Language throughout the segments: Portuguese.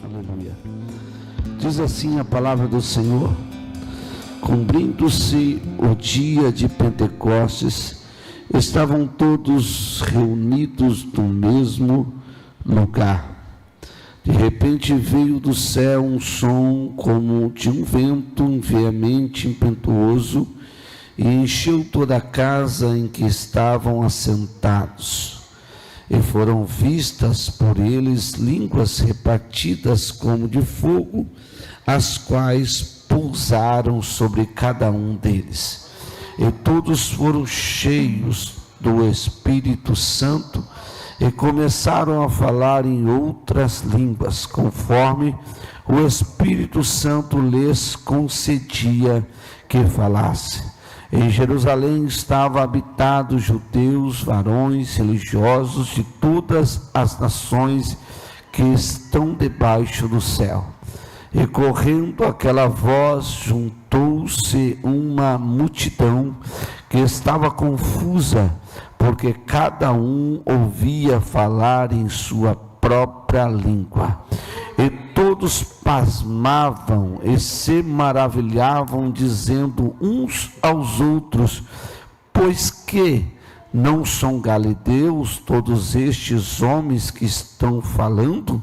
Aleluia. Diz assim a palavra do Senhor: cumprindo-se o dia de Pentecostes, estavam todos reunidos no mesmo lugar. De repente veio do céu um som como de um vento veemente impetuoso e encheu toda a casa em que estavam assentados. E foram vistas por eles línguas repartidas como de fogo, as quais pousaram sobre cada um deles. E todos foram cheios do Espírito Santo e começaram a falar em outras línguas, conforme o Espírito Santo lhes concedia que falasse. Em Jerusalém estavam habitados judeus, varões religiosos de todas as nações que estão debaixo do céu. E correndo aquela voz, juntou-se uma multidão que estava confusa, porque cada um ouvia falar em sua própria língua. E todos pasmavam e se maravilhavam, dizendo uns aos outros: pois que não são galileus todos estes homens que estão falando?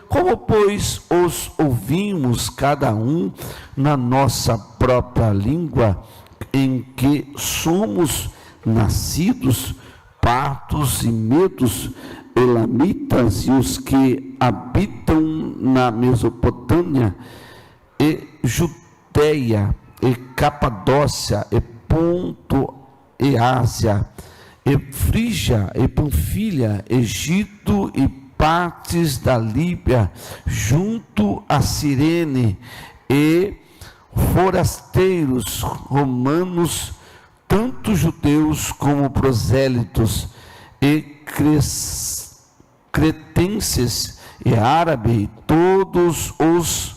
Como, pois, os ouvimos cada um na nossa própria língua, em que somos nascidos, partos e medos, elamitas e os que habitam na Mesopotâmia, e Judeia, e Capadócia, e Ponto, e Ásia, e Frígia, e Panfilha, Egito e partes da Líbia, junto a Cirene, e forasteiros romanos, tanto judeus como prosélitos, e cretenses e árabes, todos os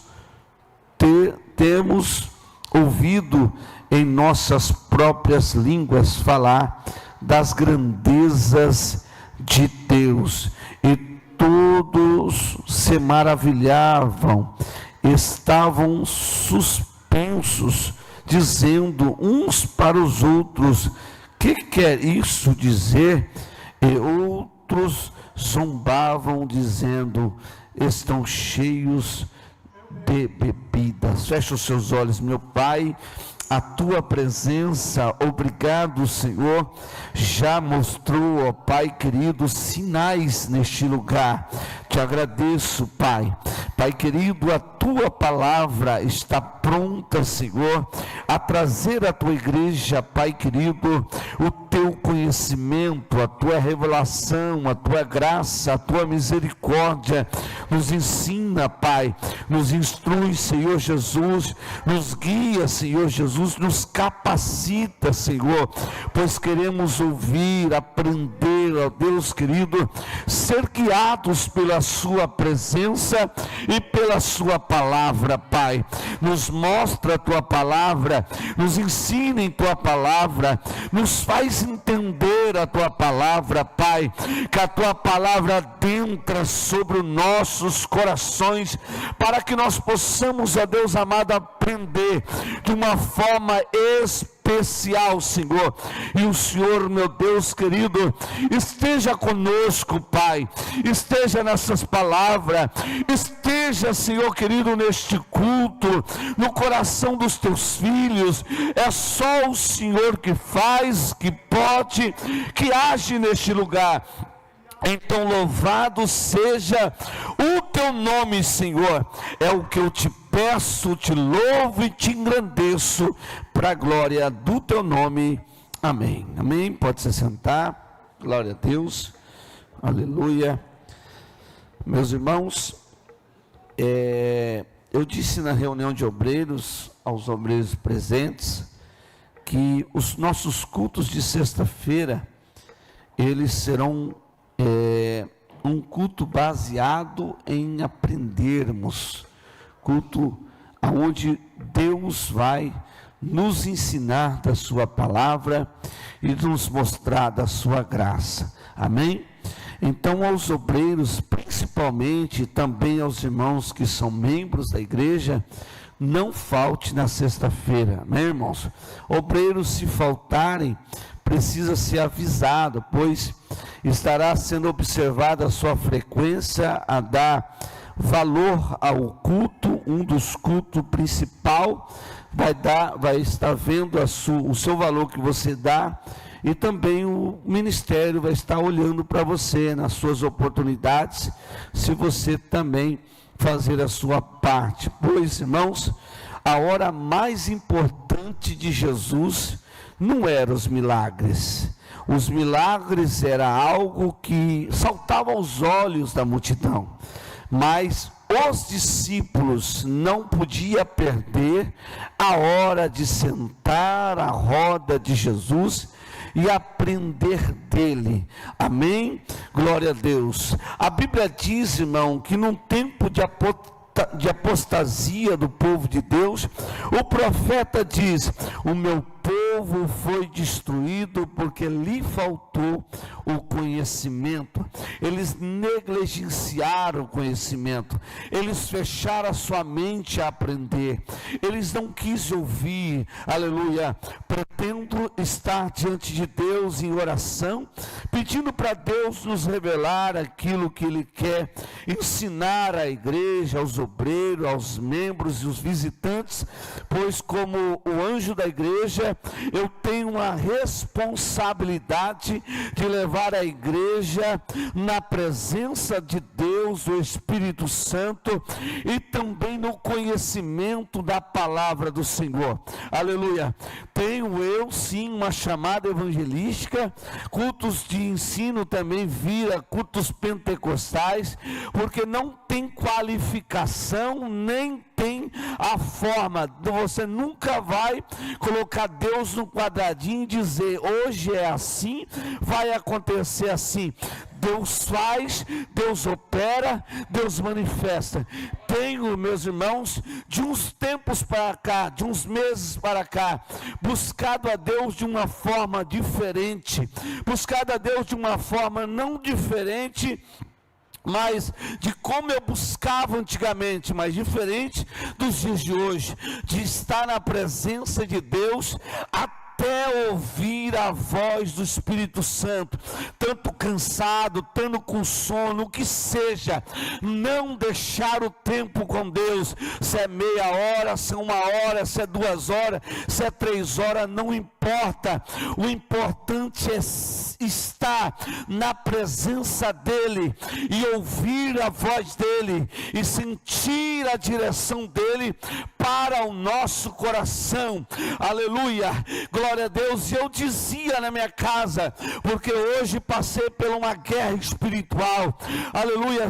temos ouvido em nossas próprias línguas falar das grandezas de Deus. E todos se maravilhavam, estavam suspensos, dizendo uns para os outros: que quer isso dizer? E outros zombavam, dizendo: estão cheios de bebidas. Feche os seus olhos. Meu Pai, a tua presença, obrigado, Senhor, já mostrou, ó Pai querido, sinais neste lugar. Te agradeço, Pai. Pai querido, a tua palavra está pronta, Senhor, a trazer à tua igreja, Pai querido, o teu conhecimento, a tua revelação, a tua graça, a tua misericórdia. Nos ensina, Pai, nos instrui, Senhor Jesus, nos guia, Senhor Jesus, nos capacita, Senhor, pois queremos ouvir, aprender, ó Deus querido, ser guiados pela sua presença e pela sua palavra, Pai. Nos mostra a tua palavra, nos ensina em tua palavra, nos faz entender a tua palavra, Pai, que a tua palavra adentra sobre os nossos corações, para que nós possamos, ó Deus amado, aprender de uma forma especial, Senhor. E o Senhor, meu Deus querido, esteja conosco, Pai, esteja nessas palavras, esteja, Senhor querido, neste culto, no coração dos teus filhos. É só o Senhor que faz, que pode, que age neste lugar. Então louvado seja o teu nome, Senhor. É o que eu te peço, te louvo e te engrandeço, para a glória do teu nome. Amém. Amém. Pode se sentar. Glória a Deus. Aleluia. Meus irmãos, eu disse na reunião de obreiros, aos obreiros presentes, que os nossos cultos de sexta-feira, eles serão um culto baseado em aprendermos, culto onde Deus vai nos ensinar da sua palavra e nos mostrar da sua graça. Amém? Então, aos obreiros, principalmente principalmente também aos irmãos que são membros da igreja, não falte na sexta-feira, né, irmãos? Obreiros, se faltarem, precisa ser avisado, pois estará sendo observada a sua frequência, a dar valor ao culto. Um dos cultos principal vai estar vendo o seu valor que você dá, e também o ministério vai estar olhando para você nas suas oportunidades, se você também fazer a sua parte. Pois, irmãos, a hora mais importante de Jesus não eram os milagres. Os milagres era algo que saltava aos olhos da multidão, mas os discípulos não podiam perder a hora de sentar à roda de Jesus e aprender dele. Amém? Glória a Deus. A Bíblia diz, irmão, que num tempo de apostasia do povo de Deus, o profeta diz: o meu povo foi destruído porque lhe faltou o conhecimento. Eles negligenciaram o conhecimento, eles fecharam a sua mente a aprender, eles não quis ouvir. Aleluia. Pretendo estar diante de Deus em oração, pedindo para Deus nos revelar aquilo que Ele quer ensinar à igreja, aos obreiros, aos membros e os visitantes, pois como o anjo da igreja, eu tenho uma responsabilidade de levar a igreja na presença de Deus, o Espírito Santo, e também no conhecimento da palavra do Senhor. Aleluia. Tenho eu sim uma chamada evangelística, cultos de ensino também vira cultos pentecostais, porque não tem qualificação, nem tem a forma. Você nunca vai colocar Deus no quadradinho e dizer: hoje é assim, vai acontecer assim. Deus faz, Deus opera, Deus manifesta. Tenho, meus irmãos, de uns tempos para cá, de uns meses para cá, buscado a Deus de uma forma diferente, buscado a Deus de uma forma não diferente, mas de como eu buscava antigamente, mas diferente dos dias de hoje, de estar na presença de Deus até ouvir a voz do Espírito Santo, tanto cansado, tanto com sono, o que seja, não deixar o tempo com Deus. Se é meia hora, se é 1 hora, se é 2 horas, se é 3 horas, não importa. O importante é estar na presença dEle e ouvir a voz dEle e sentir a direção dEle para o nosso coração. Aleluia, glória a Deus. E eu dizia na minha casa, porque hoje passei por uma guerra espiritual, aleluia,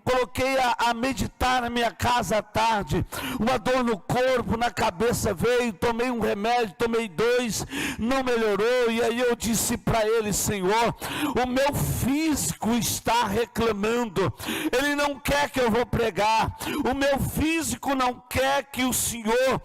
coloquei a meditar na minha casa à tarde, uma dor no corpo, na cabeça veio, tomei um remédio, tomei 2, não melhorou, e aí eu disse para ele: Senhor, o meu físico está reclamando, ele não quer que eu vou pregar, o meu físico não quer que o Senhor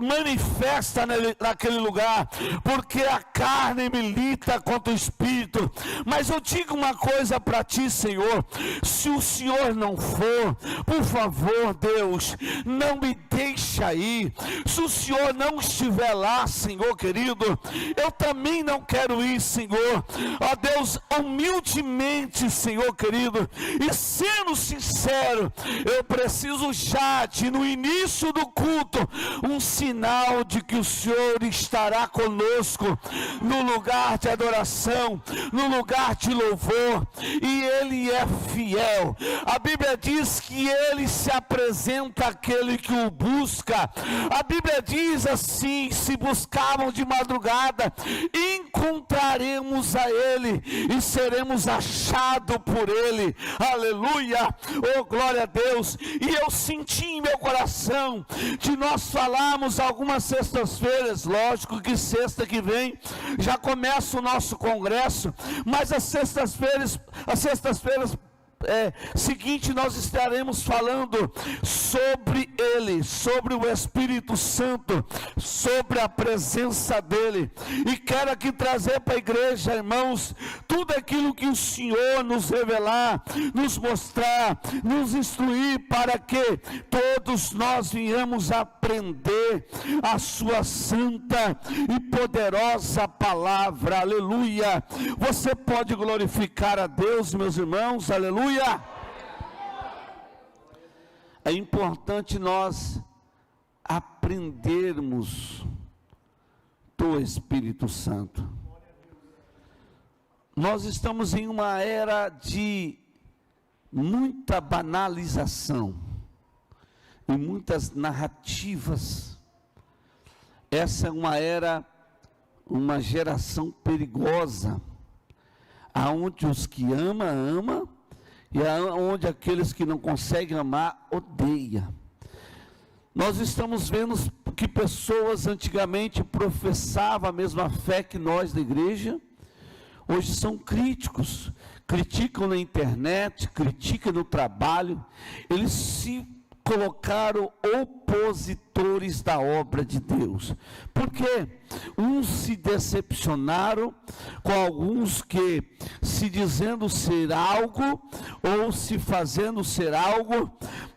manifesta naquele lugar, porque a carne milita contra o Espírito. Mas eu digo uma coisa para ti, Senhor: se o Senhor não for, por favor, Deus, não me deixa ir. Se o Senhor não estiver lá, Senhor querido, eu também não quero ir, Senhor. Ó Deus, humildemente, Senhor querido, e sendo sincero, eu preciso já de, no início do culto, um sinal de que o Senhor estará conosco no lugar de adoração, no lugar de louvor, e Ele é fiel. A Bíblia diz que Ele se apresenta àquele que o busca. A Bíblia diz assim: se buscarmos de madrugada, encontraremos a Ele e seremos achados por Ele. Aleluia, oh glória a Deus. E eu senti em meu coração de nós falarmos algumas sextas-feiras, lógico que sexta que vem já começa o nosso congresso, mas as sextas-feiras seguinte nós estaremos falando sobre Ele, sobre o Espírito Santo, sobre a presença dEle. E quero aqui trazer para a igreja, irmãos, tudo aquilo que o Senhor nos revelar, nos mostrar, nos instruir, para que todos nós venhamos aprender a sua santa e poderosa palavra. Aleluia! Você pode glorificar a Deus, meus irmãos, aleluia! É importante nós aprendermos do Espírito Santo. Nós estamos em uma era de muita banalização e muitas narrativas. Essa é uma era, uma geração perigosa, aonde os que amam, e aonde aqueles que não conseguem amar, odeiam. Nós estamos vendo que pessoas antigamente professavam a mesma fé que nós da igreja, hoje são críticos, criticam na internet, criticam no trabalho, eles se colocaram opositores da obra de Deus. Por quê? Uns se decepcionaram com alguns que, se dizendo ser algo, ou se fazendo ser algo,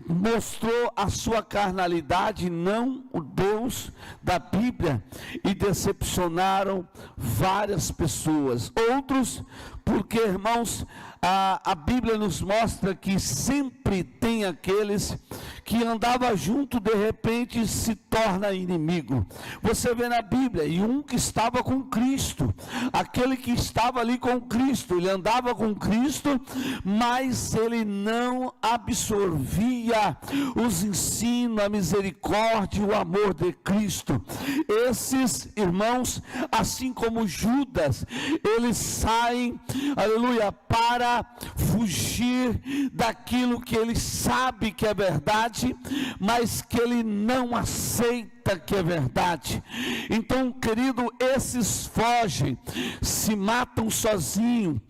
mostrou a sua carnalidade, não o Deus da Bíblia, e decepcionaram várias pessoas. Outros, porque, irmãos, a Bíblia nos mostra que sempre tem aqueles que andava junto, de repente se torna inimigo. Você vê na Bíblia, e um que estava com Cristo, aquele que estava ali com Cristo, ele andava com Cristo, mas ele não absorvia os ensinos, a misericórdia e o amor de Cristo. Esses irmãos, assim como Judas, eles saem, aleluia, para fugir daquilo que ele sabe que é verdade, mas que ele não aceita que é verdade. Então, querido, esses fogem, se matam sozinhos,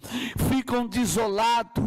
ficam desolados.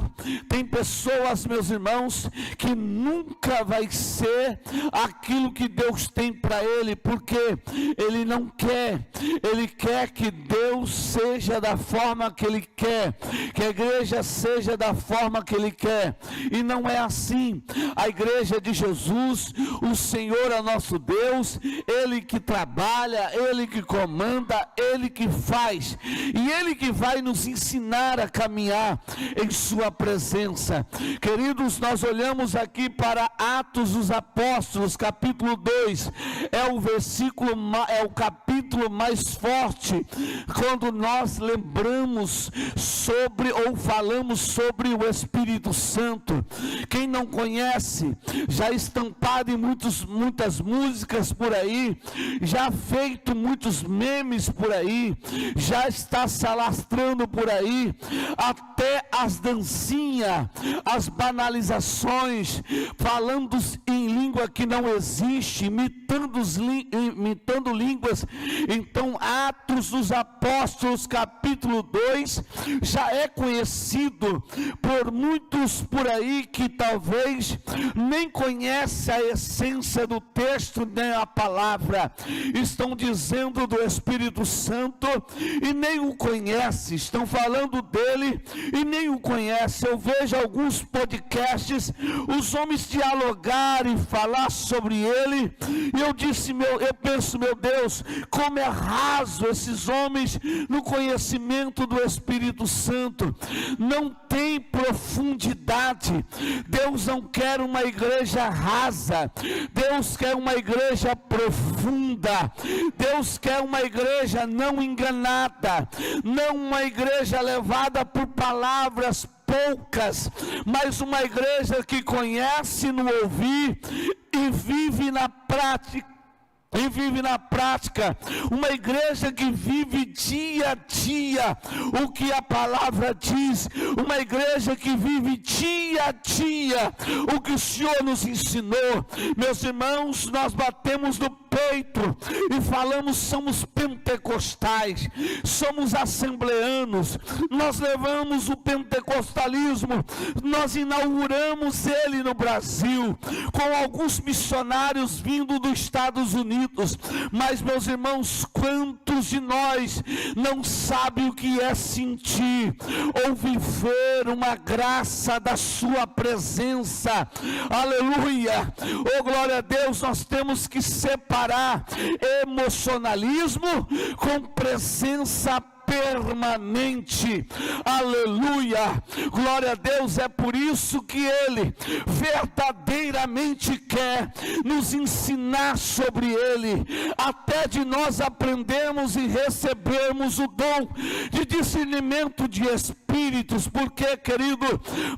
Tem pessoas, meus irmãos, que nunca vai ser aquilo que Deus tem para ele, porque ele não quer, ele quer que Deus seja da forma que ele quer, que a igreja seja da forma que ele quer, e não é assim. A igreja de Jesus, o Senhor é nosso Deus, ele que trabalha, ele que comanda, ele que faz, e ele que vai nos ensinar a caminhar em sua presença. Queridos, nós olhamos aqui para Atos dos Apóstolos, capítulo 2, é o capítulo mais forte, quando nós lembramos sobre, ou falamos sobre o Espírito Santo. Quem não conhece, já estampado em muitas músicas por aí, já feito muitos memes por aí, já está se alastrando por aí, até as dancinhas, as banalizações, falando em língua que não existe, imitando línguas. Então, Atos dos Apóstolos, capítulo 2, já é conhecido por muitos por aí que talvez nem conhecem a essência do texto, nem a palavra. Estão dizendo do Espírito Santo e nem o conhecem, estão falando dele e nem o conhecem. Eu vejo alguns podcasts, os homens dialogar e falar sobre ele, e eu penso, meu Deus, como é raso esses homens no conhecimento do Espírito Santo, não tem profundidade. Deus não quer uma igreja rasa, Deus quer uma igreja profunda, Deus quer uma igreja não enganada, não uma igreja levada por palavras poucas, mas uma igreja que conhece no ouvir e vive na prática. Uma igreja que vive dia a dia o que a palavra diz, uma igreja que vive dia a dia o que o Senhor nos ensinou. Meus irmãos, nós batemos no peito e falamos: somos pentecostais, somos assembleanos, nós levamos o pentecostalismo, nós inauguramos ele no Brasil, com alguns missionários vindo dos Estados Unidos. Mas, meus irmãos, quantos de nós não sabem o que é sentir ou viver uma graça da sua presença? Aleluia, oh glória a Deus. Nós temos que separar emocionalismo com presença permanente. Aleluia, glória a Deus. É por isso que Ele verdadeiramente quer nos ensinar sobre Ele, até de nós aprendermos e recebermos o dom de discernimento de espíritos. Porque, querido,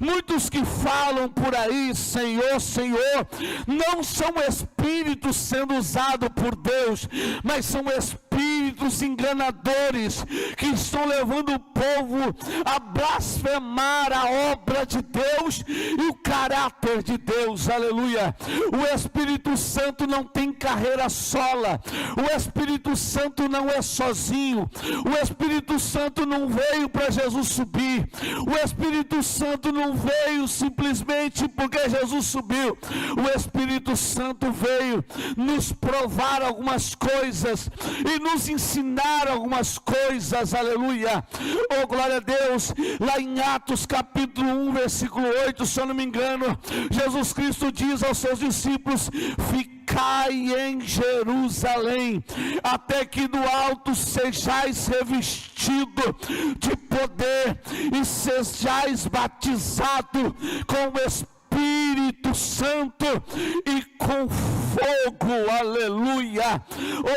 muitos que falam por aí: Senhor, Senhor, não são espíritos sendo usados por Deus, mas são espíritos enganadores que estão levando o povo a blasfemar a obra de Deus e o caráter de Deus. Aleluia. O Espírito Santo não tem carreira sola, o Espírito Santo não é sozinho, o Espírito Santo não veio para Jesus subir, o Espírito Santo não veio simplesmente porque Jesus subiu. O Espírito Santo veio nos provar algumas coisas e nos ensinar algumas coisas. Aleluia, oh glória a Deus. Lá em Atos capítulo 1 versículo 8, se eu não me engano, Jesus Cristo diz aos seus discípulos: ficai em Jerusalém, até que do alto sejais revestido de poder e sejais batizado com o Espírito Santo e com fogo. Aleluia,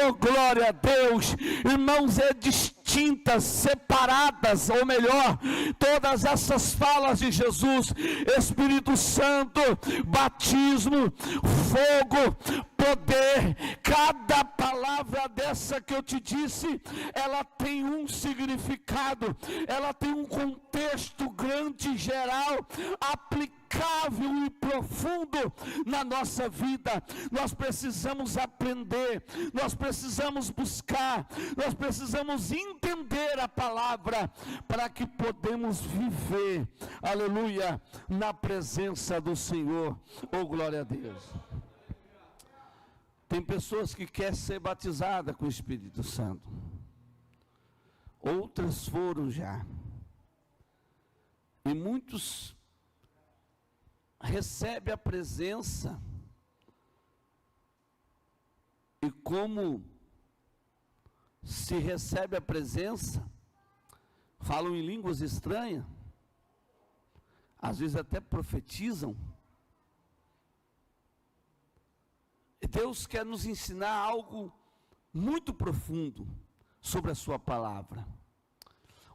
oh glória a Deus. Irmãos, é distintas, separadas, ou melhor, todas essas falas de Jesus: Espírito Santo, batismo, fogo, poder. Cada palavra dessa que eu te disse, ela tem um significado, ela tem um contexto grande, geral, aplicável e profundo na nossa vida. Nós precisamos aprender, nós precisamos buscar, nós precisamos entender a palavra para que podemos viver, aleluia, na presença do Senhor. Oh glória a Deus. Tem pessoas que querem ser batizadas com o Espírito Santo, outras foram já, e muitos recebem a presença, e como se recebe a presença, falam em línguas estranhas, às vezes até profetizam. Deus quer nos ensinar algo muito profundo sobre a sua palavra.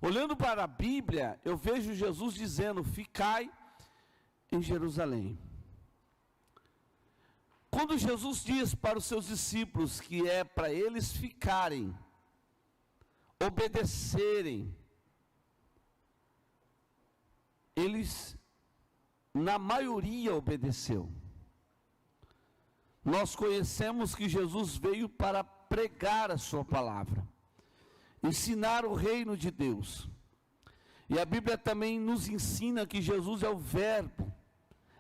Olhando para a Bíblia, eu vejo Jesus dizendo: ficai em Jerusalém. Quando Jesus diz para os seus discípulos que é para eles ficarem, obedecerem, eles, na maioria, obedeceu. Nós conhecemos que Jesus veio para pregar a sua palavra, ensinar o reino de Deus. E a Bíblia também nos ensina que Jesus é o verbo,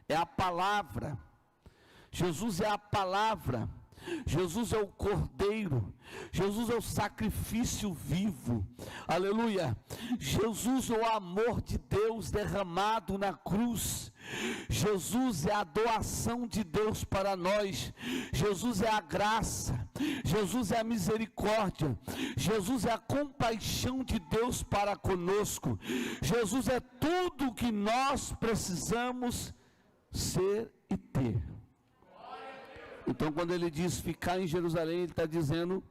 é a palavra. Jesus é a palavra, Jesus é o Cordeiro, Jesus é o sacrifício vivo, aleluia. Jesus é o amor de Deus derramado na cruz, Jesus é a doação de Deus para nós, Jesus é a graça, Jesus é a misericórdia, Jesus é a compaixão de Deus para conosco, Jesus é tudo o que nós precisamos ser e ter. Então, quando ele diz ficar em Jerusalém, ele está dizendo: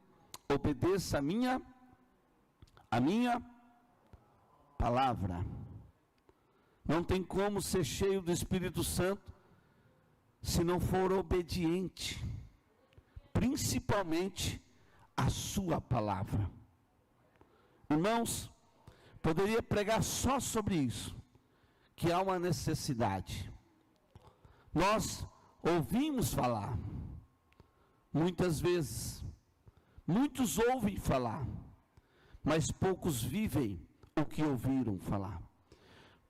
obedeça a minha palavra. Não tem como ser cheio do Espírito Santo se não for obediente, principalmente a sua palavra. Irmãos, poderia pregar só sobre isso, que há uma necessidade. Nós ouvimos falar, muitas vezes, muitos ouvem falar, mas poucos vivem o que ouviram falar.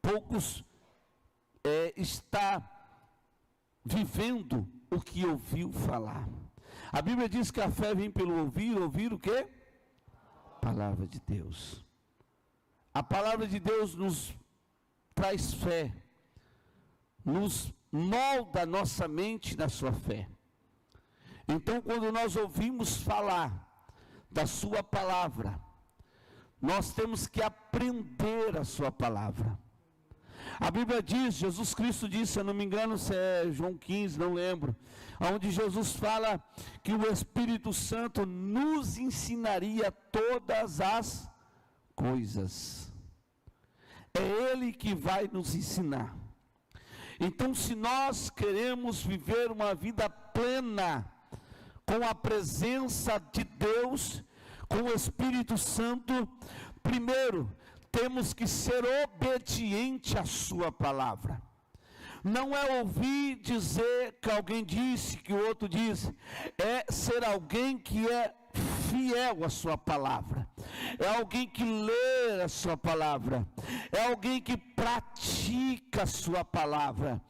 Poucos está vivendo o que ouviu falar. A Bíblia diz que a fé vem pelo ouvir, ouvir o quê? Palavra de Deus. A palavra de Deus nos traz fé, nos molda a nossa mente na sua fé. Então, quando nós ouvimos falar da sua palavra, nós temos que aprender a sua palavra. A Bíblia diz, Jesus Cristo disse, se eu não me engano, se é João 15, não lembro, onde Jesus fala que o Espírito Santo nos ensinaria todas as coisas. É Ele que vai nos ensinar. Então, se nós queremos viver uma vida plena, com a presença de Deus, com o Espírito Santo, primeiro, temos que ser obediente à sua palavra. Não é ouvir dizer que alguém disse, que o outro disse, é ser alguém que é fiel à sua palavra, é alguém que lê a sua palavra, é alguém que pratica a sua palavra.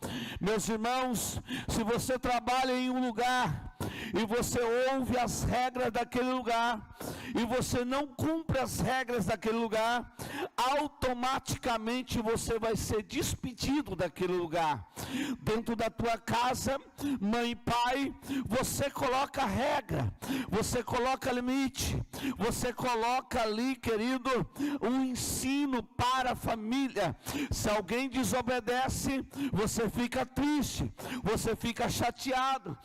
Meus irmãos, se você trabalha em um lugar e você ouve as regras daquele lugar e você não cumpre as regras daquele lugar, automaticamente você vai ser despedido daquele lugar. Dentro da tua casa, mãe e pai, você coloca regra, você coloca limite, você coloca ali, querido, um ensino para a família. Se alguém desobedece, você fica triste, você fica chateado,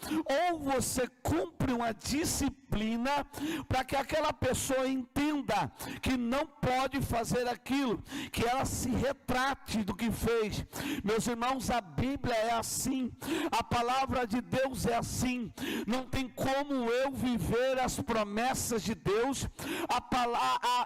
ou você cumpre uma disciplina para que aquela pessoa entenda que não pode fazer aquilo, que ela se retrate do que fez. Meus irmãos, a Bíblia é assim, a palavra de Deus é assim. Não tem como eu viver as promessas de Deus,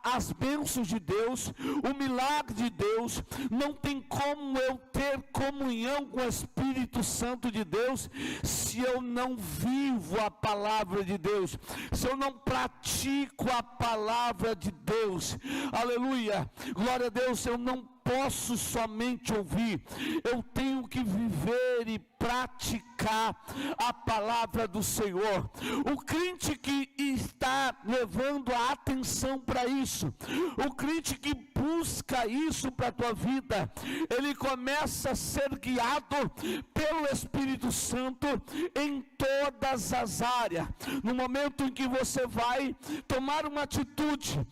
as bênçãos de Deus, o milagre de Deus. Não tem como eu ter comunhão com o Espírito Santo de Deus se eu não vivo a palavra de Deus, se eu não pratico a palavra de Deus. Aleluia, glória a Deus. Eu não posso somente ouvir, eu tenho que viver e praticar a palavra do Senhor. O crente que está levando a atenção para isso, o crente que busca isso para a tua vida, ele começa a ser guiado pelo Espírito Santo em todas as áreas. No momento em que você vai tomar uma atitude,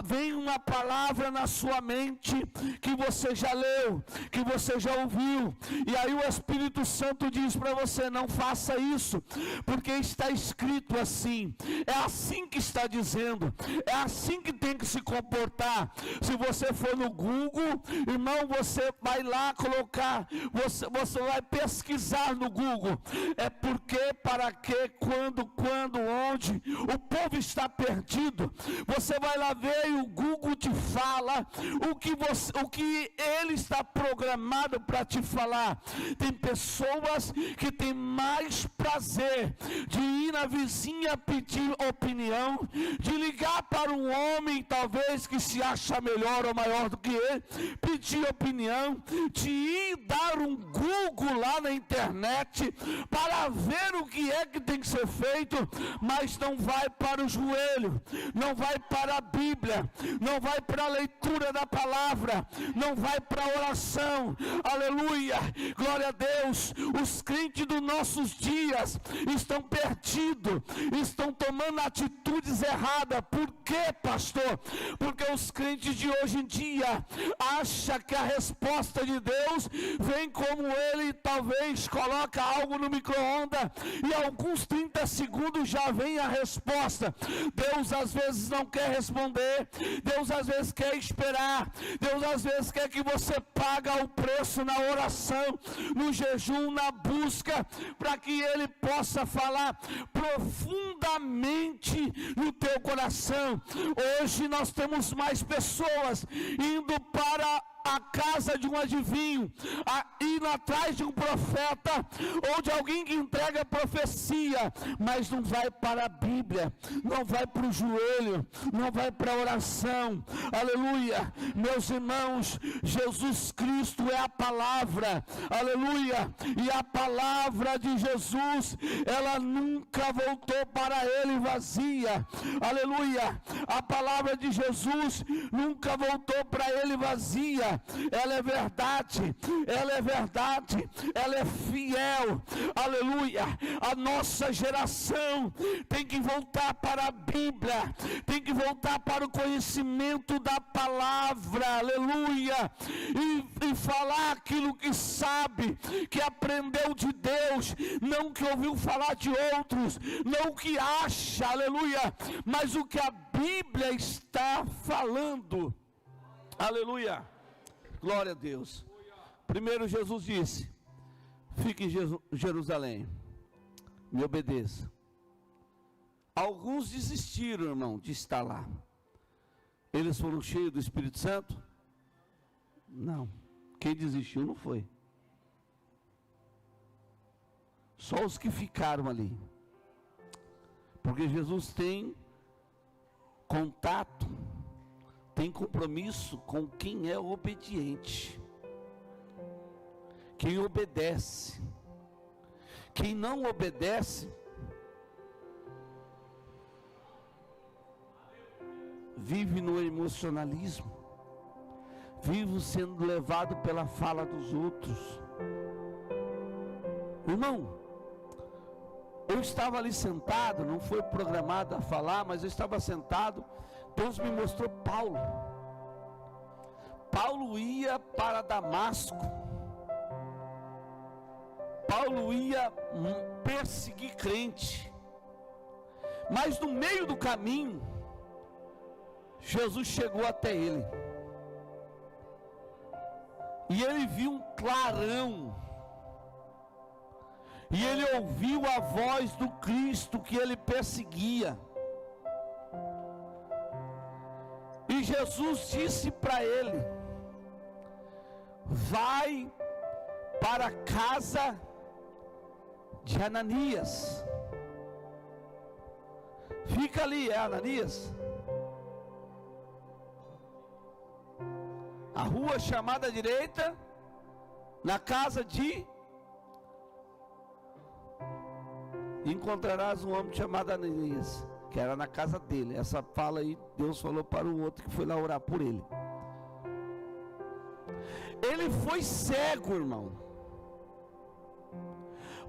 vem uma palavra na sua mente que você já leu, que você já ouviu, e aí o Espírito Santo diz para você: não faça isso, porque está escrito assim, é assim que está dizendo, é assim que tem que se comportar. Se você for no Google, irmão, você vai lá colocar, você vai pesquisar no Google, é porque, para que, quando, onde, o povo está perdido, você vai lá ver e o Google te fala o que ele está programado para te falar. Tem pessoas que têm mais prazer de ir na vizinha pedir opinião, de ligar para um homem talvez que se acha melhor ou maior do que ele, pedir opinião, de ir dar um Google lá na internet para ver o que é que tem que ser feito, mas não vai para o joelho, não vai para a Bíblia, não vai para a leitura da palavra, não vai para a oração. Aleluia, glória a Deus. Os crentes dos nossos dias estão perdidos, estão tomando atitudes erradas. Por quê, pastor? Porque os crentes de hoje em dia acham que a resposta de Deus vem como ele talvez coloca algo no micro-ondas e alguns 30 segundos já vem a resposta. Deus às vezes não quer responder, Deus às vezes quer esperar, Deus às vezes quer que você pague o preço na oração, no jejum, na busca, para que ele possa falar profundamente no teu coração. Hoje nós temos mais pessoas indo para à casa de um adivinho, ir atrás de um profeta, ou de alguém que entrega profecia, mas não vai para a Bíblia, não vai para o joelho, não vai para a oração. Aleluia, meus irmãos, Jesus Cristo é a palavra, aleluia, e a palavra de Jesus, ela nunca voltou para ele vazia, aleluia, a palavra de Jesus nunca voltou para ele vazia, ela é verdade, ela é fiel, aleluia. A nossa geração tem que voltar para a Bíblia, tem que voltar para o conhecimento da palavra, aleluia, e falar aquilo que sabe, que aprendeu de Deus, não que ouviu falar de outros, não o que acha, aleluia, mas o que a Bíblia está falando, aleluia, glória a Deus. Primeiro Jesus disse: fique em Jerusalém, me obedeça. Alguns desistiram, irmão, de estar lá. Eles foram cheios do Espírito Santo? Não. Quem desistiu não foi. Só os que ficaram ali. Porque Jesus tem contato, tem compromisso com quem é obediente, quem obedece. Quem não obedece vive no emocionalismo, vive sendo levado pela fala dos outros. Irmão, eu estava ali sentado, não foi programado a falar, mas eu estava sentado. Deus me mostrou Paulo. Paulo ia para Damasco. Paulo ia perseguir crente. Mas no meio do caminho, Jesus chegou até ele. E ele viu um clarão. E ele ouviu a voz do Cristo que ele perseguia. E Jesus disse para ele: vai para a casa de Ananias. Fica ali, é Ananias? A rua chamada à direita, na casa de... encontrarás um homem chamado Ananias, que era na casa dele. Essa fala aí, Deus falou para o outro que foi lá orar por ele. Ele foi cego, irmão,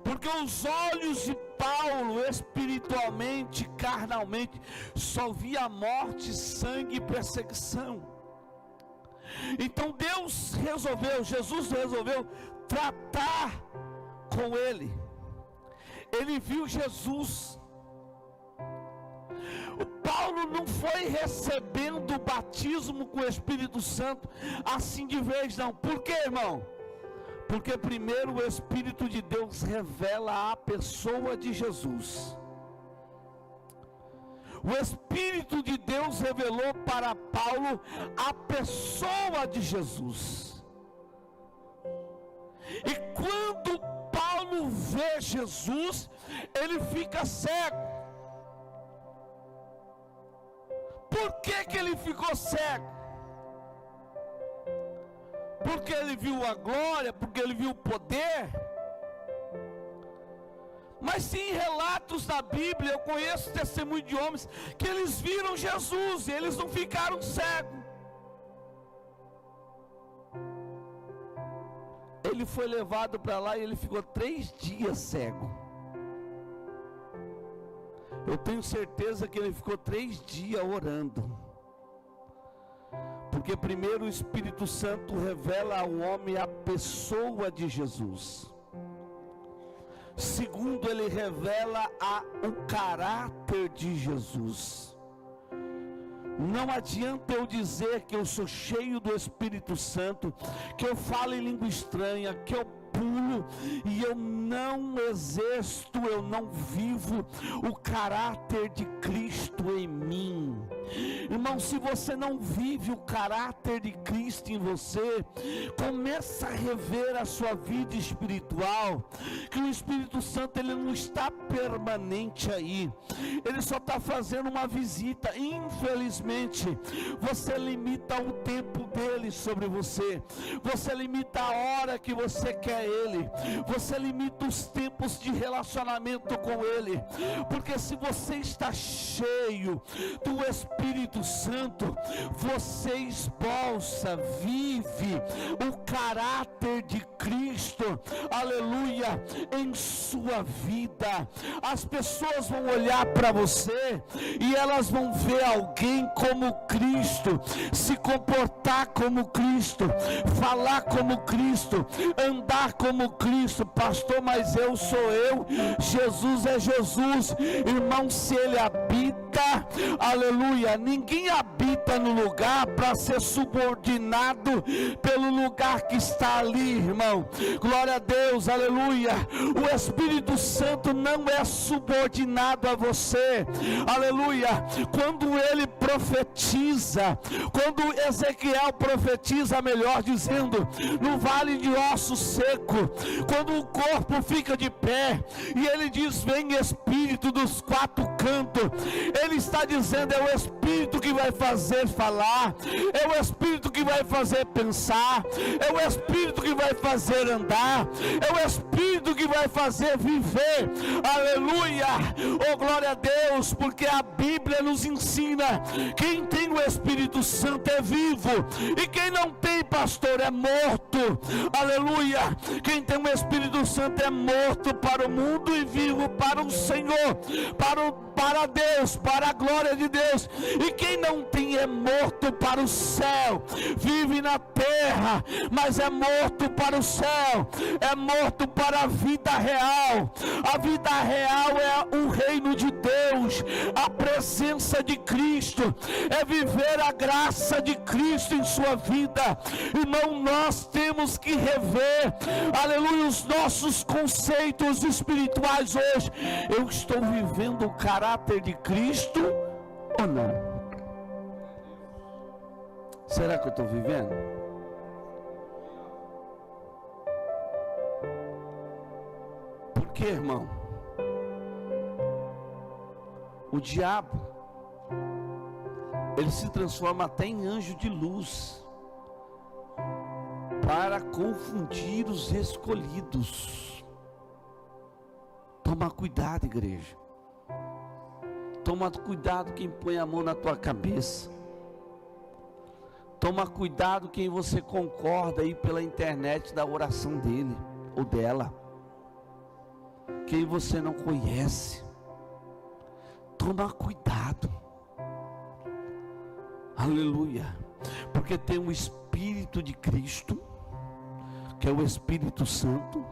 porque os olhos de Paulo, espiritualmente, carnalmente, só via morte, sangue e perseguição. Então Deus resolveu, Jesus resolveu tratar com ele. Ele viu Jesus. O Paulo não foi recebendo o batismo com o Espírito Santo assim de vez, não. Por quê, irmão? Porque primeiro o Espírito de Deus revela a pessoa de Jesus. O Espírito de Deus revelou para Paulo a pessoa de Jesus. E quando Paulo vê Jesus, ele fica cego. Por que ele ficou cego? Porque ele viu a glória, porque ele viu o poder. Mas tem relatos da Bíblia, eu conheço testemunho de homens que eles viram Jesus e eles não ficaram cegos. Ele foi levado para lá e ele ficou 3 dias cego. Eu tenho certeza que ele ficou 3 dias orando. Porque primeiro o Espírito Santo revela ao homem a pessoa de Jesus. Segundo, ele revela o caráter de Jesus. Não adianta eu dizer que eu sou cheio do Espírito Santo, que eu falo em língua estranha, que eu manipulo e eu não exerço, eu não vivo o caráter de Cristo em mim. Irmão, se você não vive o caráter de Cristo em você, começa a rever a sua vida espiritual, que o Espírito Santo ele não está permanente aí, ele só está fazendo uma visita. Infelizmente, você limita o tempo dele sobre você, você limita a hora que você quer ele, você limita os tempos de relacionamento com ele, porque se você está cheio do Espírito Santo, você esposa, vive o caráter de Cristo, aleluia, em sua vida. As pessoas vão olhar para você e elas vão ver alguém como Cristo, se comportar como Cristo, falar como Cristo, andar como Cristo. Pastor, mas eu sou eu, Jesus é Jesus. Irmão, se ele habita, aleluia, ninguém habita no lugar para ser subordinado pelo lugar que está ali, irmão. Glória a Deus, aleluia. O Espírito Santo não é subordinado a você, aleluia. Quando ele profetiza, quando Ezequiel profetiza, melhor dizendo, no vale de ossos seco, quando o corpo fica de pé e ele diz: vem Espírito dos quatro cantos, ele está dizendo, é o Espírito que vai fazer falar, é o Espírito que vai fazer pensar, é o Espírito que vai fazer andar, é o Espírito que vai fazer viver, aleluia. Oh, glória a Deus, porque a Bíblia nos ensina, quem tem o Espírito Santo é vivo, e quem não tem, pastor, é morto, aleluia. Quem tem o Espírito Santo é morto para o mundo e vivo para o Senhor, para Deus, para a glória de Deus. E quem não tem é morto para o céu, vive na terra, mas é morto para o céu, é morto para a vida real. A vida real é o reino de Deus, a presença de Cristo, é viver a graça de Cristo em sua vida. Irmão, nós temos que rever, aleluia, os nossos conceitos espirituais hoje. Eu estou vivendo o caráter de Cristo ou não? Será que eu estou vivendo? Por que, irmão? O diabo, ele se transforma até em anjo de luz para confundir os escolhidos. Toma cuidado, igreja. Toma cuidado quem põe a mão na tua cabeça. Toma cuidado quem você concorda aí pela internet da oração dele ou dela. Quem você não conhece. Toma cuidado. Aleluia. Porque tem o Espírito de Cristo, que é o Espírito Santo.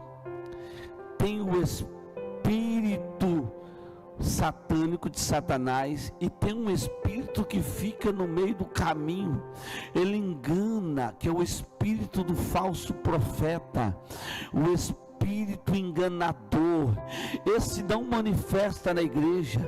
Tem o espírito satânico de Satanás, e tem um espírito que fica no meio do caminho, ele engana, que é o espírito do falso profeta, o espírito enganador. Esse não manifesta na igreja,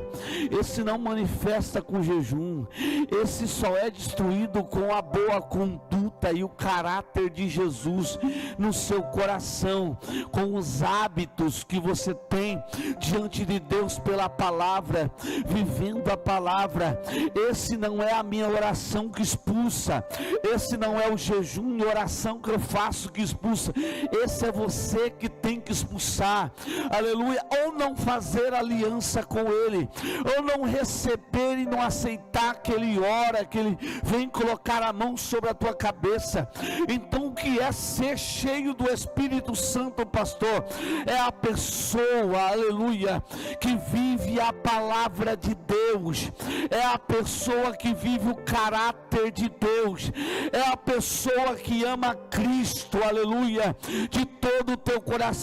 esse não manifesta com jejum, esse só é destruído com a boa conduta e o caráter de Jesus no seu coração, com os hábitos que você tem diante de Deus pela palavra, vivendo a palavra. Esse não é a minha oração que expulsa, esse não é o jejum e oração que eu faço que expulsa, esse é você que tem que expulsar, aleluia. Ou não fazer aliança com ele, ou não receber e não aceitar que ele ora, que ele vem colocar a mão sobre a tua cabeça. Então o que é ser cheio do Espírito Santo, pastor? É a pessoa, aleluia, que vive a palavra de Deus, é a pessoa que vive o caráter de Deus, é a pessoa que ama Cristo, aleluia, de todo o teu coração.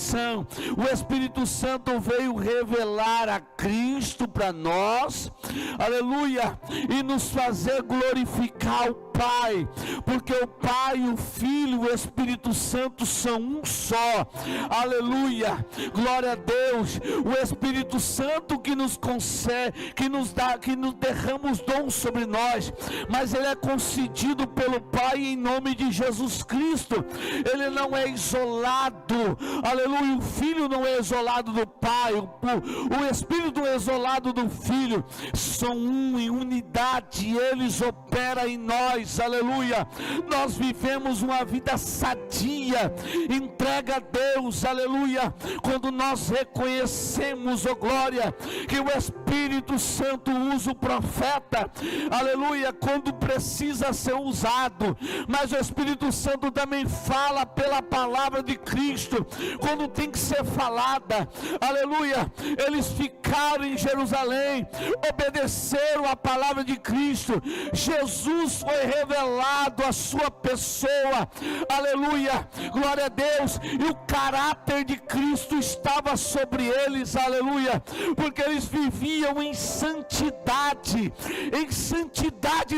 O Espírito Santo veio revelar a Cristo para nós, aleluia, e nos fazer glorificar o Pai, porque o Pai, o Filho e o Espírito Santo são um só, aleluia, glória a Deus. O Espírito Santo que nos concede, que nos dá, que nos derrama os dons sobre nós, mas ele é concedido pelo Pai em nome de Jesus Cristo. Ele não é isolado, aleluia. O Filho não é isolado do Pai, o Espírito não é isolado do Filho, são um em unidade, eles operam em nós, aleluia. Nós vivemos uma vida sadia, entrega a Deus, aleluia, quando nós reconhecemos, oh glória, que o Espírito Santo usa o profeta, aleluia, quando precisa ser usado, mas o Espírito Santo também fala pela palavra de Cristo, quando tem que ser falada, aleluia. Eles ficaram em Jerusalém, obedeceram a palavra de Cristo, Jesus foi revelado a sua pessoa, aleluia, glória a Deus, e o caráter de Cristo estava sobre eles, aleluia, porque eles viviam em santidade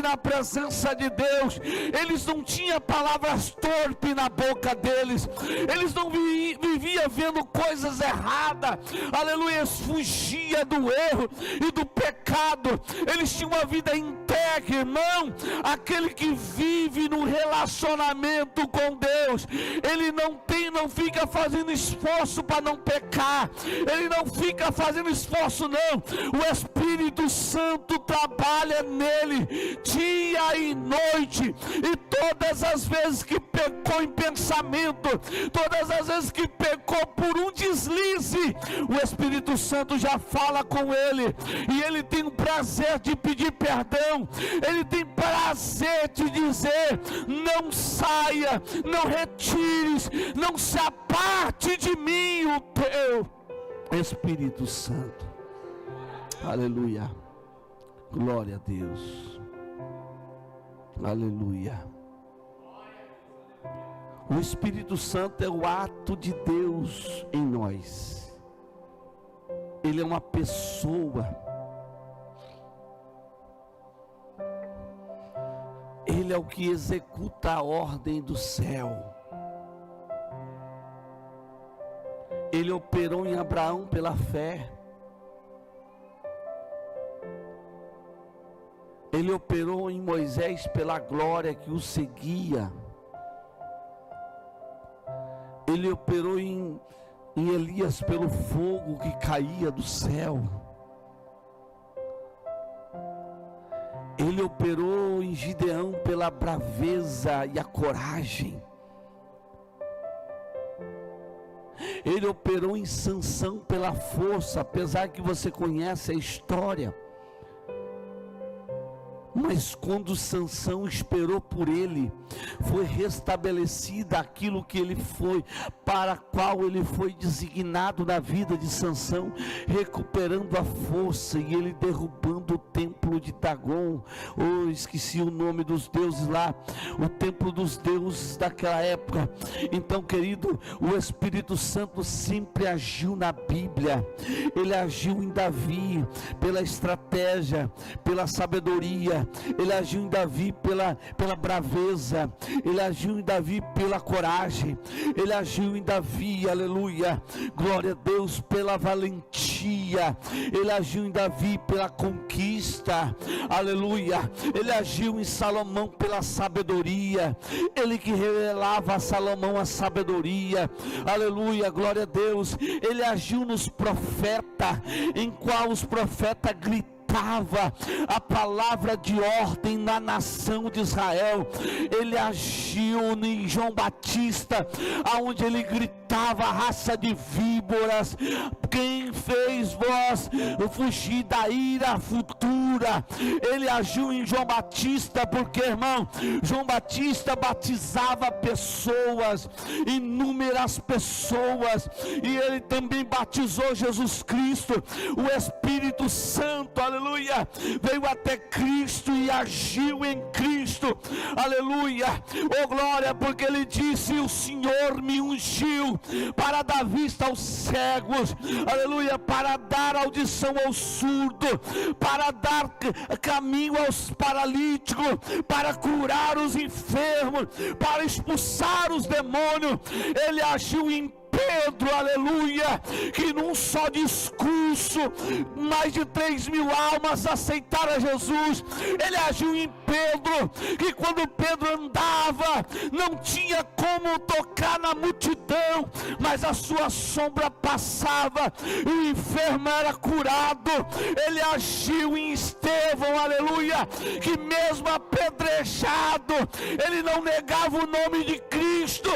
na presença de Deus. Eles não tinham palavras torpes na boca deles, eles não viviam vendo coisas erradas, aleluia, eles fugiam do erro e do pecado, eles tinham uma vida inteira, irmão. Aquele que vive no relacionamento com Deus, ele não fica fazendo esforço para não pecar, ele não fica fazendo esforço não, o Espírito Santo trabalha nele dia e noite, e todas as vezes que pecou em pensamento, todas as vezes que pecou por um deslize, o Espírito Santo já fala com ele, e ele tem o prazer de pedir perdão, ele tem prazer de dizer: não saia, não retires, não se aparte de mim o teu Espírito Santo, aleluia, glória a Deus, aleluia. O Espírito Santo é o ato de Deus em nós, ele é uma pessoa, ele é o que executa a ordem do céu. Ele operou em Abraão pela fé, ele operou em Moisés pela glória que o seguia, ele operou em Elias pelo fogo que caía do céu, ele operou em Gideão pela braveza e a coragem, ele operou em Sansão pela força, apesar que você conhece a história, mas quando Sansão esperou por ele, foi restabelecida aquilo que ele foi, para qual ele foi designado na vida de Sansão, recuperando a força, e ele derrubando o templo de Dagon, esqueci o nome dos deuses lá, o templo dos deuses daquela época. Então, querido, o Espírito Santo sempre agiu na Bíblia, ele agiu em Davi pela estratégia, pela sabedoria, ele agiu em Davi pela braveza, ele agiu em Davi pela coragem, ele agiu em Davi, aleluia, glória a Deus, pela valentia, ele agiu em Davi pela conquista, aleluia, ele agiu em Salomão pela sabedoria, ele que revelava a Salomão a sabedoria, aleluia, glória a Deus. Ele agiu nos profetas, em qual os profetas gritavam a palavra de ordem na nação de Israel. Ele agiu em João Batista, aonde ele gritava: raça de víboras, quem fez vós fugir da ira futura? Ele agiu em João Batista, porque, irmão, João Batista batizava pessoas, inúmeras pessoas, e ele também batizou Jesus Cristo. O Espírito Santo, aleluia, veio até Cristo e agiu em Cristo, aleluia, oh glória, porque ele disse: o Senhor me ungiu ungiu para dar vista aos cegos, aleluia, para dar audição ao surdo, para dar caminho aos paralíticos, para curar os enfermos, para expulsar os demônios. Ele agiu em Pedro, aleluia, que num só discurso, mais de 3.000 almas aceitaram a Jesus. Ele agiu em Pedro, que quando Pedro andava, não tinha como tocar na multidão, mas a sua sombra passava, e o enfermo era curado. Ele agiu em Estevão, aleluia, que mesmo apedrejado, ele não negava o nome de Cristo,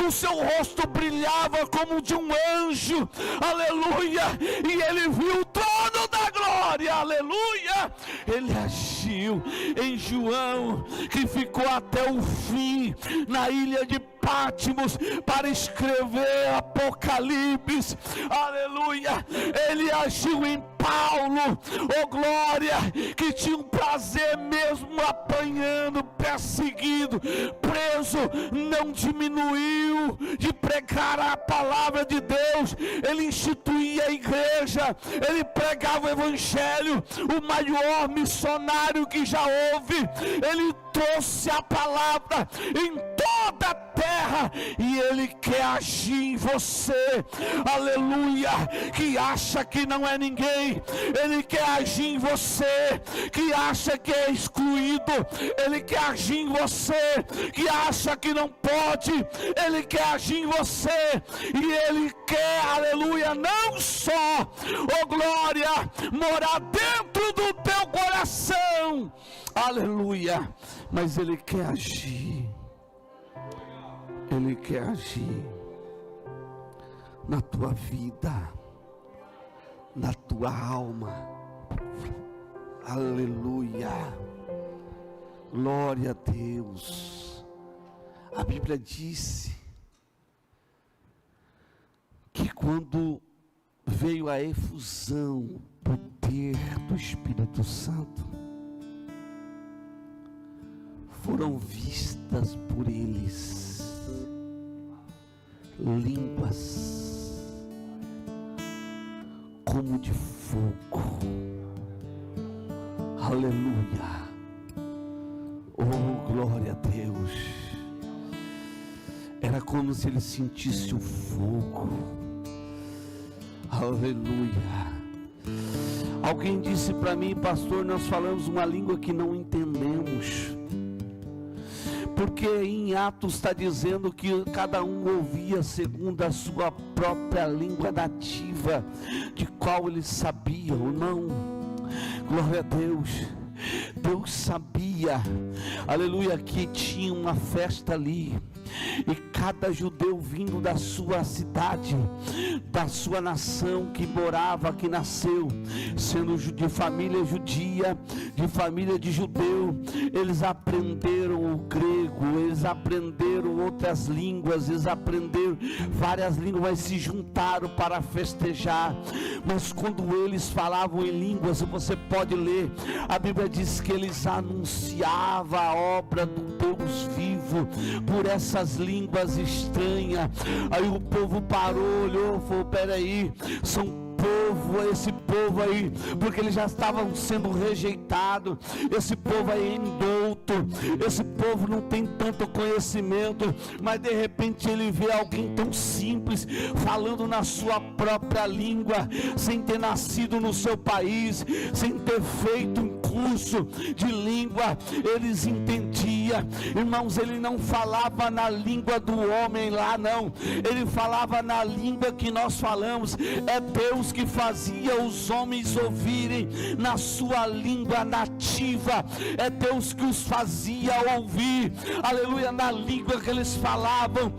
o seu rosto brilhava como de um anjo, aleluia, e ele viu o trono da glória, aleluia. Ele agiu em João, que ficou até o fim na ilha de Patmos para escrever Apocalipse, aleluia. Ele agiu em Paulo, oh glória, que tinha um prazer mesmo apanhando, perseguido, preso, não diminuiu de pregar a palavra de Deus. Ele instituía a igreja, ele pregava o evangelho, o maior missionário que já houve. Ele trouxe a palavra em toda a terra, e ele quer agir em você, aleluia, que acha que não é ninguém. Ele quer agir em você que acha que é excluído. Ele quer agir em você que acha que não pode. Ele quer agir em você, e ele quer, aleluia, não só, oh glória, morar dentro do teu coração, aleluia, mas ele quer agir. Ele quer agir na tua vida, na tua alma, aleluia, glória a Deus. A Bíblia disse que quando veio a efusão, o poder do Espírito Santo, foram vistas por eles línguas como de fogo, aleluia, oh glória a Deus. Era como se ele sentisse o fogo, aleluia. Alguém disse para mim: pastor, nós falamos uma língua que não entendemos, porque em Atos está dizendo que cada um ouvia segundo a sua própria língua nativa, de qual eles sabiam ou não. Glória a Deus. Deus sabia, aleluia, que tinha uma festa ali, e cada judeu vindo da sua cidade, da sua nação, que morava, que nasceu, sendo de família judia, de família de judeu, eles aprenderam o grego, eles aprenderam outras línguas, eles aprenderam várias línguas, mas se juntaram para festejar. Mas quando eles falavam em línguas, você pode ler, a Bíblia diz que eles anunciavam a obra do Deus vivo por essas línguas estranhas. Aí o povo parou, olhou, falou: peraí, esse povo aí, porque eles já estavam sendo rejeitados, esse povo aí é indouto, esse povo não tem tanto conhecimento, mas de repente ele vê alguém tão simples, falando na sua própria língua, sem ter nascido no seu país, sem ter feito um curso de língua. Eles entendiam, irmãos, ele não falava na língua do homem lá, não, ele falava na língua que nós falamos. É Deus que fazia os homens ouvirem na sua língua nativa, é Deus que os fazia ouvir, aleluia, na língua que eles falavam.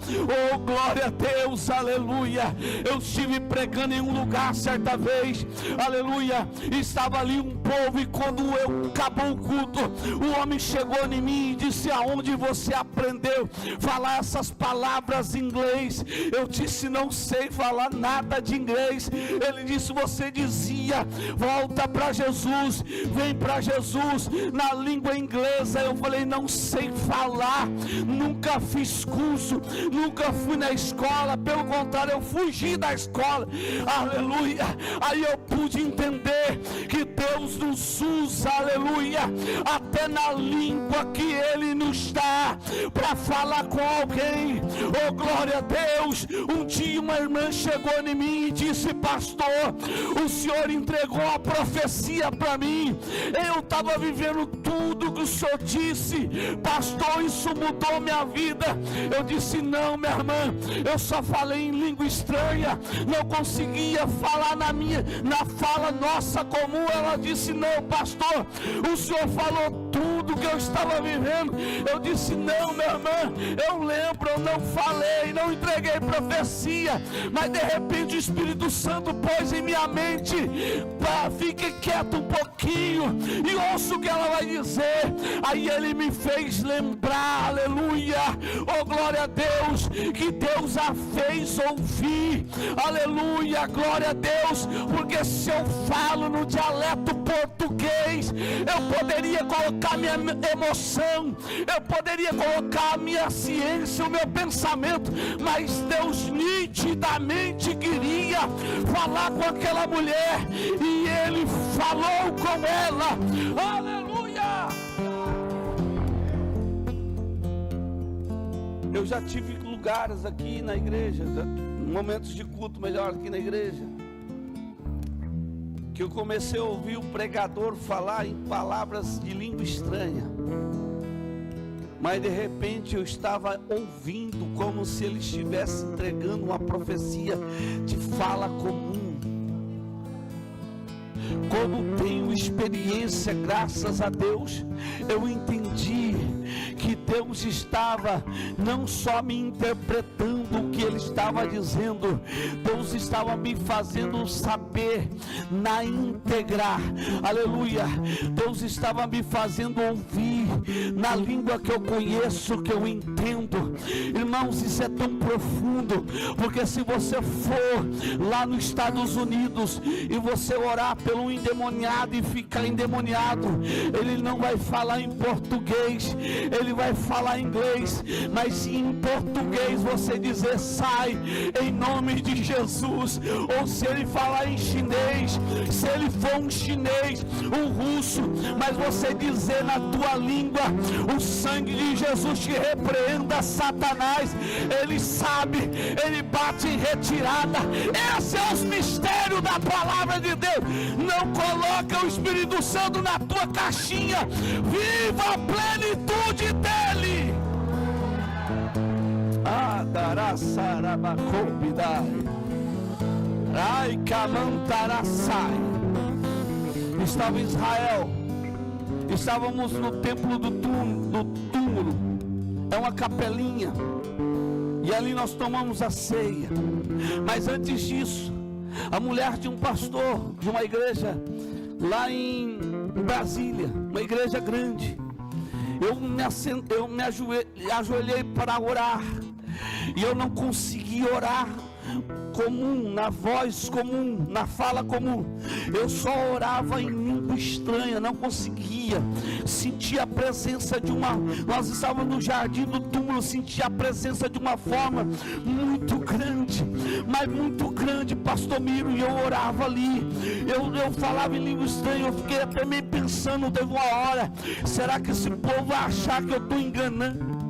Oh glória a Deus, aleluia. Eu estive pregando em um lugar certa vez, aleluia, estava ali um povo, e quando acabou o culto, o homem chegou em mim e disse: aonde você aprendeu falar essas palavras em inglês? Eu disse: não sei falar nada de inglês. Ele disse: você dizia: volta para Jesus, vem para Jesus, na língua inglesa. Eu falei: não sei falar, nunca fiz curso, nunca fui na escola, pelo contrário, eu fugi da escola, aleluia. Aí eu pude entender que Deus nos usa, aleluia, até na língua que Ele nos dá, para falar com alguém. Oh, glória a Deus. Um dia uma irmã chegou em mim e disse: pastor, o senhor entregou a profecia para mim, eu estava vivendo tudo que o senhor disse, pastor, isso mudou minha vida. Eu disse: não, minha irmã, eu só falei em língua estranha, não conseguia falar na fala nossa comum. Ela disse: não, pastor, o senhor falou tudo que eu estava vivendo. Eu disse: não, minha irmã, eu lembro, eu não falei, não entreguei profecia, mas de repente o Espírito Santo pôs em minha mente: fique quieto um pouquinho e ouça o que ela vai dizer. Aí ele me fez lembrar, aleluia, oh glória a Deus, que Deus a fez ouvir, aleluia, glória a Deus, porque se eu falo no dialeto português, eu poderia colocar minha emoção, eu poderia colocar a minha ciência, o meu pensamento, mas Deus nitidamente queria falar com aquela mulher, e Ele falou com ela, aleluia. Eu já tive lugares aqui na igreja, momentos de culto melhor aqui na igreja, que eu comecei a ouvir o pregador falar em palavras de língua estranha, mas de repente eu estava ouvindo como se ele estivesse entregando uma profecia de fala comum. Como tenho experiência, graças a Deus, eu entendi que Deus estava não só me interpretando o que Ele estava dizendo, Deus estava me fazendo saber na íntegra, aleluia. Deus estava me fazendo ouvir na língua que eu conheço, que eu entendo. Irmãos, isso é tão profundo, porque se você for lá nos Estados Unidos e você orar pelo endemoniado e ficar endemoniado, ele não vai falar em português, ele vai falar em inglês. Mas se em português você dizer: sai em nome de Jesus, ou se ele falar em chinês, se ele for um chinês, um russo, mas você dizer na tua língua: o sangue de Jesus te repreenda, Satanás, ele sabe, ele bate em retirada. Esse é os mistérios da palavra de Deus. Não coloca o Espírito Santo na tua caixinha, viva a plenitude dele. Ai, Camantaraçai. Estava em Israel, estávamos no templo do túmulo, é uma capelinha, e ali nós tomamos a ceia. Mas antes disso, a mulher de um pastor de uma igreja lá em Brasília, uma igreja grande, eu me ajoelhei para orar, e eu não consegui orar comum, na voz comum, na fala comum. Eu só orava em língua estranha, não conseguia. Sentia a presença de uma... Nós estávamos no jardim do túmulo, sentia a presença de uma forma muito grande, mas muito grande, pastor Miro, e eu orava ali. Eu falava em língua estranha, eu fiquei até meio pensando, teve uma hora: será que esse povo vai achar que eu estou enganando?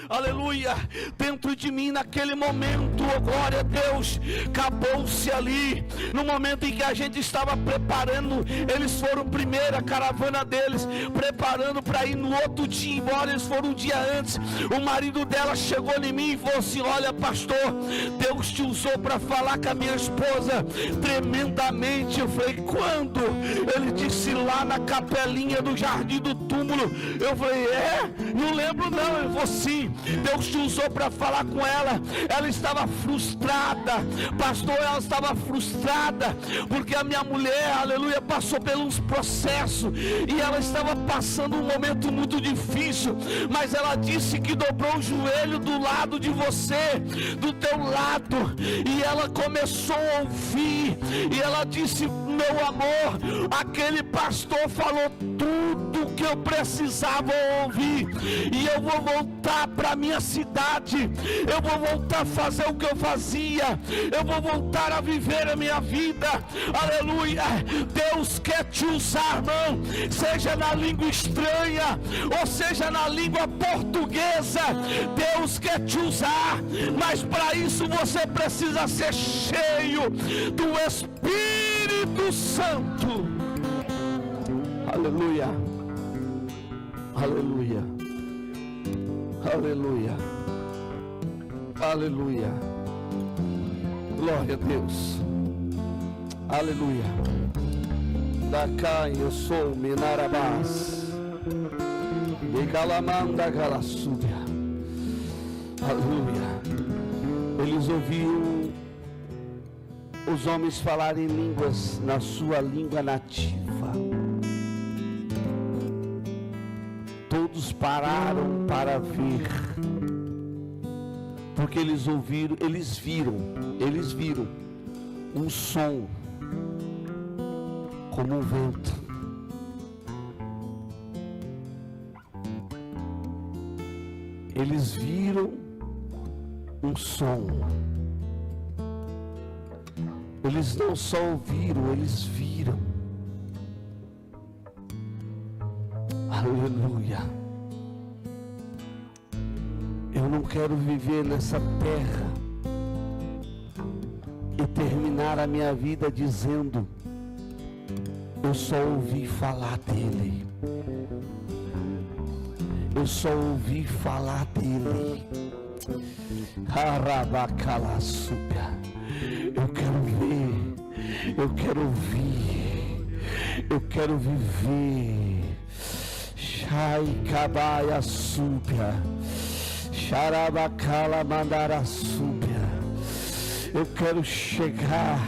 Aleluia, dentro de mim naquele momento, oh glória a Deus. Acabou-se ali, no momento em que a gente estava preparando, eles foram primeiro, a caravana deles, preparando para ir no outro dia embora. Eles foram um dia antes. O marido dela chegou em mim e falou assim: olha, pastor, Deus te usou para falar com a minha esposa tremendamente. Eu falei: quando? Ele disse: lá na capelinha do jardim do túmulo. Eu falei: não lembro não. Ele falou: salvou sim. Deus te usou para falar com ela. Ela estava frustrada, pastor, ela estava frustrada, porque a minha mulher, aleluia, passou pelos processos, e ela estava passando um momento muito difícil, mas ela disse que dobrou o joelho do lado de você, do teu lado, e ela começou a ouvir, e ela disse: meu amor, aquele pastor falou tudo que eu precisava ouvir, e eu vou voltar para minha cidade, eu vou voltar a fazer o que eu fazia, eu vou voltar a viver a minha vida, aleluia. Deus quer te usar, irmão, seja na língua estranha, ou seja na língua portuguesa, Deus quer te usar, mas para isso você precisa ser cheio do Espírito Santo, aleluia, aleluia, aleluia, aleluia, glória a Deus, aleluia. Da cá eu sou Menarabás, de Galamanda Galassúbia, aleluia. Eles ouviram os homens falarem línguas na sua língua nativa. Todos pararam para ver, porque eles viram um som como um vento. Eles viram um som. Eles não só ouviram, eles viram. Aleluia. Eu não quero viver nessa terra e terminar a minha vida dizendo: eu só ouvi falar dele, eu só ouvi falar dele. Arabacalassúbia. Eu quero ver, eu quero ouvir, eu quero viver. Shaikabaia súbia, Xarabacala mandara súbia. Eu quero chegar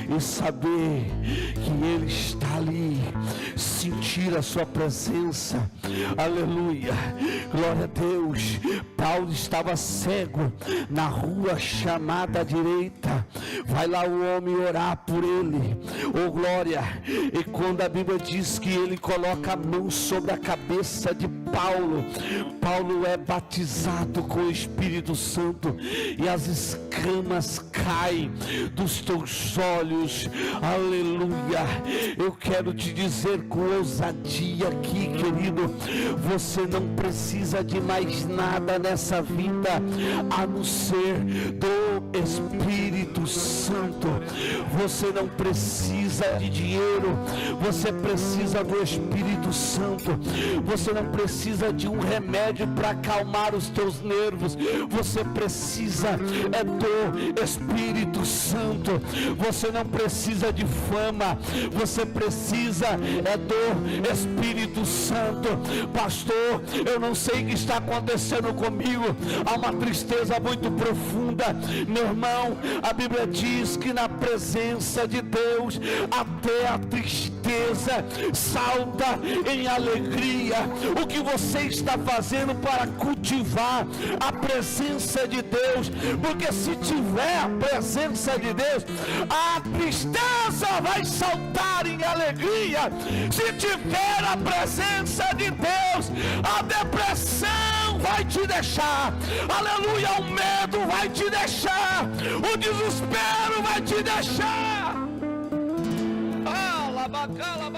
e saber que Ele está ali, sentir a sua presença, aleluia, glória a Deus. Paulo estava cego na rua chamada direita, vai lá o homem orar por ele, oh glória, e quando a Bíblia diz que ele coloca a mão sobre a cabeça de Paulo, Paulo é batizado com o Espírito Santo, e as escamas caem dos teus olhos, aleluia. Eu quero te dizer com ousadia aqui, querido, você não precisa de mais nada nessa vida a não ser do Espírito Santo. Você não precisa de dinheiro, você precisa do Espírito Santo. Você não precisa de um remédio para acalmar os teus nervos, você precisa do Espírito Santo. Você não precisa de fama, você precisa do Espírito Santo. Pastor, eu não sei o que está acontecendo comigo, há uma tristeza muito profunda. Meu irmão, a Bíblia diz que na presença de Deus até a tristeza salta em alegria. O que você está fazendo para cultivar a presença de Deus? Porque se tiver a presença de Deus, a tristeza vai saltar em alegria. Se tiver a presença de Deus, a depressão vai te deixar, aleluia, o medo vai te deixar, o desespero vai te deixar. Ah, labacala,